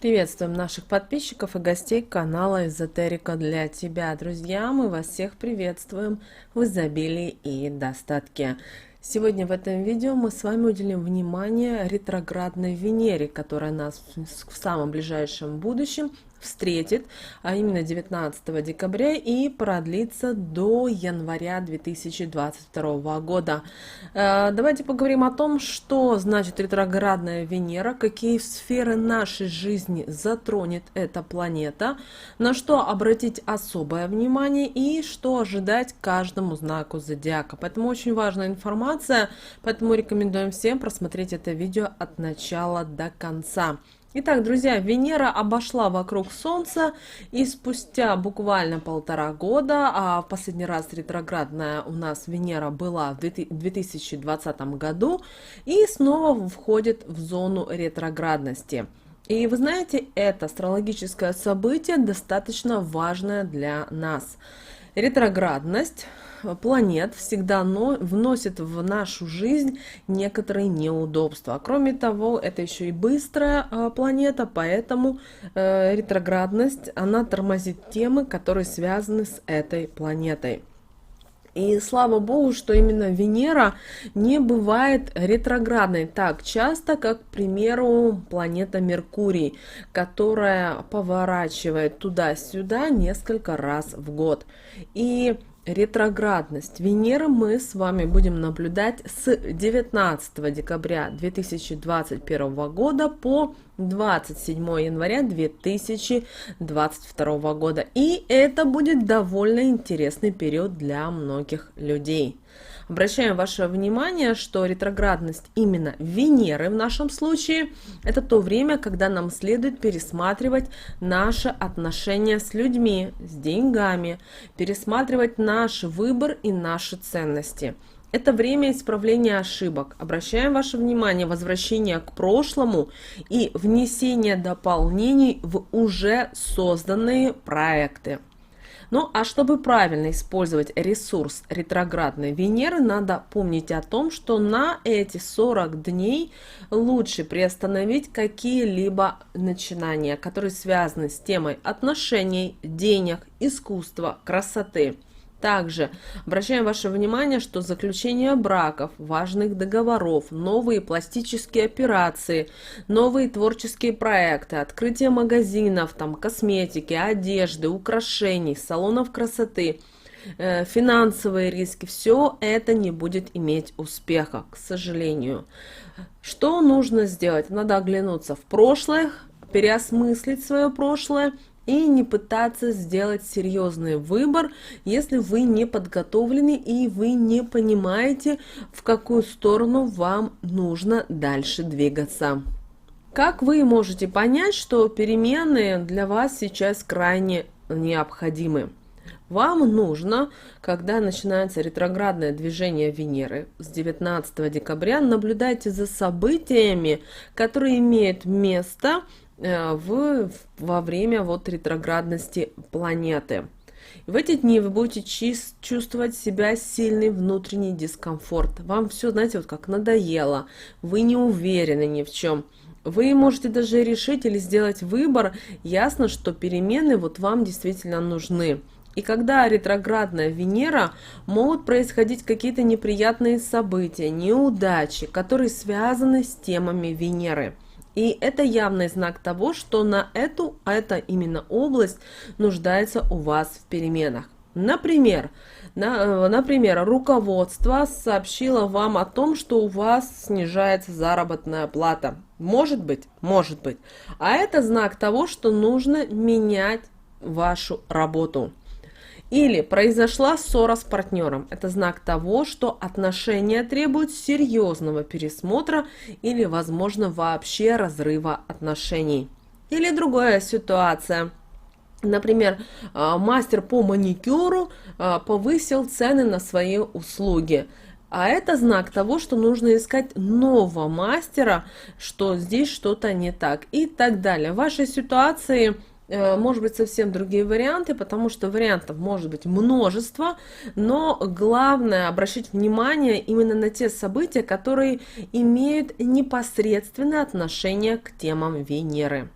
Приветствуем наших подписчиков и гостей канала Эзотерика для тебя. Друзья, мы вас всех приветствуем в изобилии и достатке. Сегодня в этом видео мы с вами уделим внимание ретроградной Венере, которая нас в самом ближайшем будущем встретит, а именно 19 декабря и продлится до января 2022 года. Давайте поговорим о том, что значит ретроградная Венера, какие сферы нашей жизни затронет эта планета, на что обратить особое внимание и что ожидать каждому знаку зодиака. Поэтому очень важная информация, поэтому рекомендуем всем просмотреть это видео от начала до конца. Итак, друзья, Венера обошла вокруг Солнца, и спустя буквально 1,5 года, а в последний раз ретроградная у нас Венера была в 2020 году, и снова входит в зону ретроградности. И вы знаете, это астрологическое событие достаточно важное для нас. Ретроградность планет всегда вносит в нашу жизнь некоторые неудобства. Кроме того, это еще и быстрая планета, поэтому ретроградность, она тормозит темы, которые связаны с этой планетой. И слава богу, что именно Венера не бывает ретроградной так часто, как, к примеру, планета Меркурий, которая поворачивает туда-сюда несколько раз в год. И ретроградность Венеры мы с вами будем наблюдать с 19 декабря 2021 года по 27 января 2022 года. И это будет довольно интересный период для многих людей. Обращаем ваше внимание, что ретроградность именно Венеры в нашем случае – это то время, когда нам следует пересматривать наши отношения с людьми, с деньгами, пересматривать наш выбор и наши ценности. Это время исправления ошибок. Обращаем ваше внимание, возвращение к прошлому и внесение дополнений в уже созданные проекты. Ну а чтобы правильно использовать ресурс ретроградной Венеры, надо помнить о том, что на эти 40 дней лучше приостановить какие-либо начинания, которые связаны с темой отношений, денег, искусства, красоты. Также обращаем ваше внимание, что заключение браков, важных договоров, новые пластические операции, новые творческие проекты, открытие магазинов, косметики, одежды, украшений, салонов красоты, финансовые риски, все это не будет иметь успеха, к сожалению. Что нужно сделать? Надо оглянуться в прошлое, переосмыслить свое прошлое, и не пытаться сделать серьезный выбор, если вы не подготовлены и вы не понимаете, в какую сторону вам нужно дальше двигаться. Как вы можете понять, что перемены для вас сейчас крайне необходимы? Вам нужно, когда начинается ретроградное движение Венеры с 19 декабря, наблюдайте за событиями, которые имеют место во время ретроградности планеты. В эти дни вы будете чувствовать себя сильный внутренний дискомфорт. Вам все, знаете, как надоело, вы не уверены ни в чем. Вы можете даже решить или сделать выбор, ясно, что перемены вам действительно нужны. И когда ретроградная Венера, могут происходить какие-то неприятные события, неудачи, которые связаны с темами Венеры. И это явный знак того, что эта именно область нуждается у вас в переменах. Например, руководство сообщило вам о том, что у вас снижается заработная плата. Может быть, может быть. А это знак того, что нужно менять вашу работу. Или произошла ссора с партнером. Это знак того, что отношения требуют серьезного пересмотра или, возможно, вообще разрыва отношений. Или другая ситуация. Например, мастер по маникюру повысил цены на свои услуги. А это знак того, что нужно искать нового мастера, что здесь что-то не так и так далее. В вашей ситуации может быть совсем другие варианты, потому что вариантов может быть множество, но главное обращать внимание именно на те события, которые имеют непосредственное отношение к темам Венеры.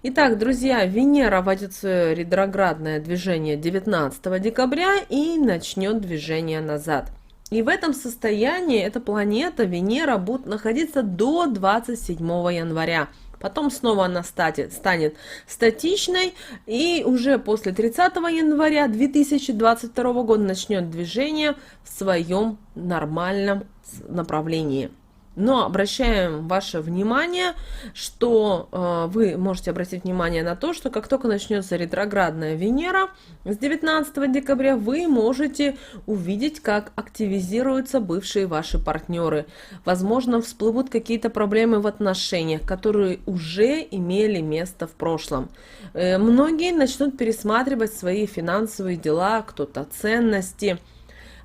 Итак, друзья, Венера войдет в свое ретроградное движение 19 декабря и начнет движение назад. И в этом состоянии эта планета, Венера, будет находиться до 27 января. Потом снова она станет статичной, и уже после 30 января 2022 года начнет движение в своем нормальном направлении. Но обращаем ваше внимание, что вы можете обратить внимание на то, что как только начнется ретроградная Венера с 19 декабря, вы можете увидеть, как активизируются бывшие ваши партнеры. Возможно, всплывут какие-то проблемы в отношениях, которые уже имели место в прошлом. Многие начнут пересматривать свои финансовые дела, кто-то ценности.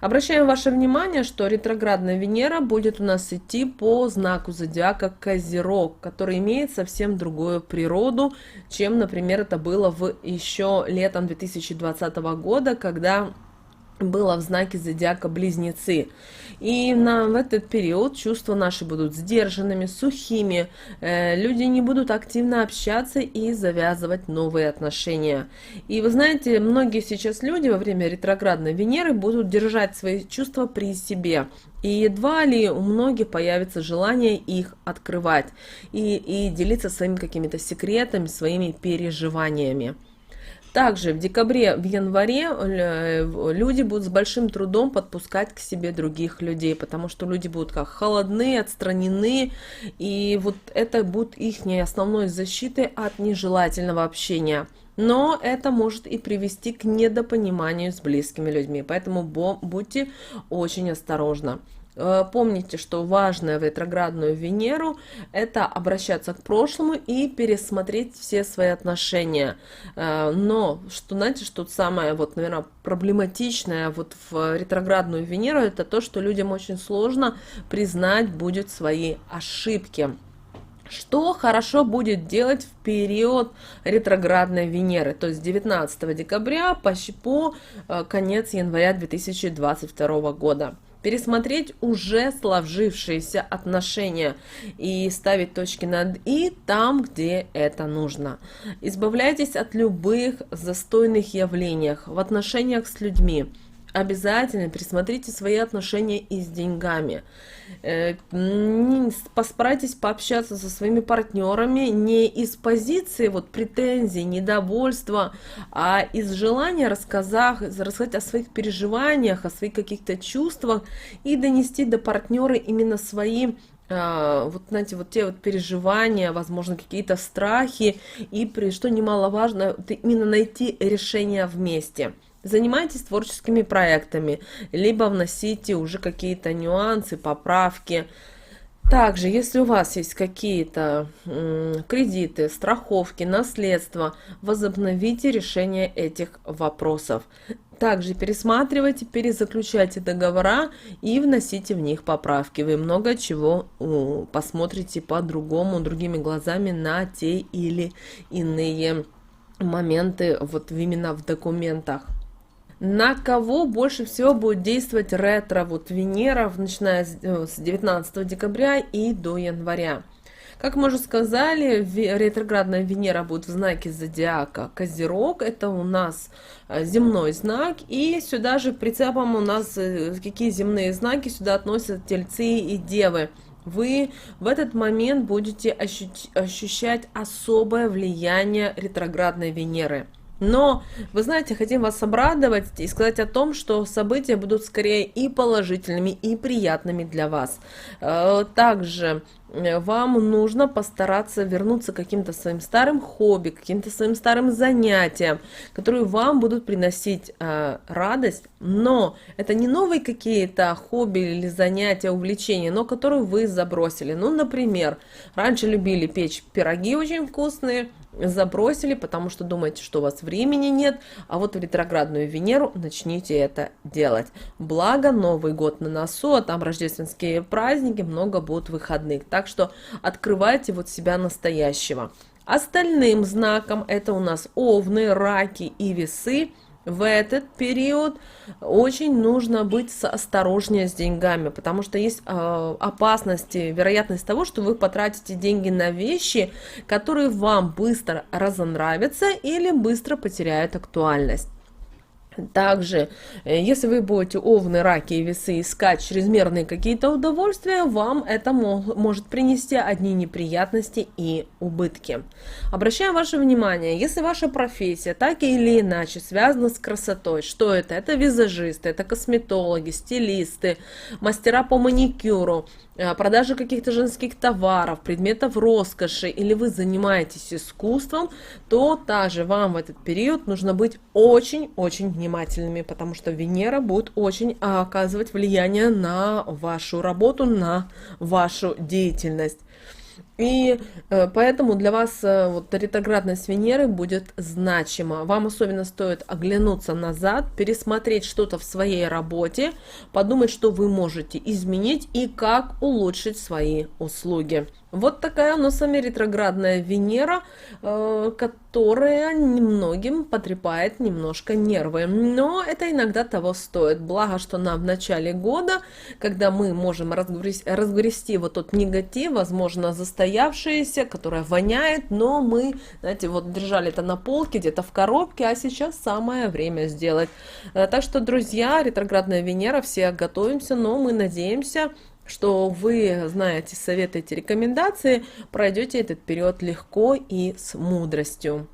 Обращаем ваше внимание, что ретроградная Венера будет у нас идти по знаку зодиака Козерог, который имеет совсем другую природу, чем, например, это было еще летом 2020 года, когда было в знаке зодиака Близнецы. И в этот период чувства наши будут сдержанными, сухими, люди не будут активно общаться и завязывать новые отношения. И вы знаете, многие сейчас люди во время ретроградной Венеры будут держать свои чувства при себе. И едва ли у многих появится желание их открывать и делиться своими какими-то секретами, своими переживаниями. Также в декабре, в январе люди будут с большим трудом подпускать к себе других людей, потому что люди будут как холодны, отстранены, и вот это будет их основной защитой от нежелательного общения. Но это может и привести к недопониманию с близкими людьми, поэтому будьте очень осторожны. Помните, что важное в ретроградную Венеру – это обращаться к прошлому и пересмотреть все свои отношения. Но, знаете, что самое, наверное, проблематичное в ретроградную Венеру – это то, что людям очень сложно признать будет свои ошибки. Что хорошо будет делать в период ретроградной Венеры, то есть 19 декабря по конец января 2022 года? Пересмотреть уже сложившиеся отношения и ставить точки над «и» там, где это нужно. Избавляйтесь от любых застойных явлений в отношениях с людьми. Обязательно пересмотрите свои отношения и с деньгами. Постарайтесь пообщаться со своими партнерами не из позиции претензий, недовольства, а из желания рассказать о своих переживаниях, о своих каких-то чувствах и донести до партнера именно свои те переживания, возможно, какие-то страхи, и, что немаловажно, именно найти решение вместе. Занимайтесь творческими проектами, либо вносите уже какие-то нюансы, поправки. Также, если у вас есть какие-то кредиты, страховки, наследство, возобновите решение этих вопросов. Также пересматривайте, перезаключайте договора и вносите в них поправки. Вы много чего посмотрите по-другому, другими глазами на те или иные моменты именно в документах. На кого больше всего будет действовать ретро Венера, начиная с 19 декабря и до января? Как мы уже сказали, ретроградная Венера будет в знаке зодиака Козерог, это у нас земной знак, и сюда же прицепом у нас какие земные знаки сюда относятся Тельцы и Девы. Вы в этот момент будете ощущать особое влияние ретроградной Венеры. Но, вы знаете, хотим вас обрадовать и сказать о том, что события будут скорее и положительными, и приятными для вас. Также вам нужно постараться вернуться к каким-то своим старым хобби, каким-то своим старым занятиям, которые вам будут приносить радость, но это не новые какие-то хобби или занятия, увлечения, но которые вы забросили. Ну, например, раньше любили печь пироги очень вкусные, забросили, потому что думаете, что у вас времени нет, а в ретроградную Венеру начните это делать. Благо, Новый год на носу, а там рождественские праздники, много будут выходных. Так что открывайте себя настоящего. Остальным знаком, это у нас Овны, Раки и Весы, в этот период очень нужно быть осторожнее с деньгами, потому что есть опасность, вероятность того, что вы потратите деньги на вещи, которые вам быстро разонравятся или быстро потеряют актуальность. Также, если вы будете овны, раки и весы искать чрезмерные какие-то удовольствия, вам это может принести одни неприятности и убытки. Обращаем ваше внимание, если ваша профессия так или иначе связана с красотой, что это? Это визажисты, это косметологи, стилисты, мастера по маникюру, продажа каких-то женских товаров, предметов роскоши, или вы занимаетесь искусством, то также вам в этот период нужно быть очень-очень внимательными, потому что Венера будет очень оказывать влияние на вашу работу, на вашу деятельность. И поэтому для вас вот ретроградность Венеры будет значима. Вам особенно стоит оглянуться назад, пересмотреть что-то в своей работе, подумать, что вы можете изменить и как улучшить свои услуги. Вот такая у нас с вами ретроградная Венера, которая немногим потрепает немножко нервы. Но это иногда того стоит. Благо, что нам в начале года, когда мы можем разгрести вот тот негатив, возможно, застоявшийся, которая воняет, но мы, знаете, вот держали это на полке, где-то в коробке, а сейчас самое время сделать. Так что, друзья, ретроградная Венера, все готовимся, но мы надеемся, что вы знаете советы, эти рекомендации, пройдете этот период легко и с мудростью.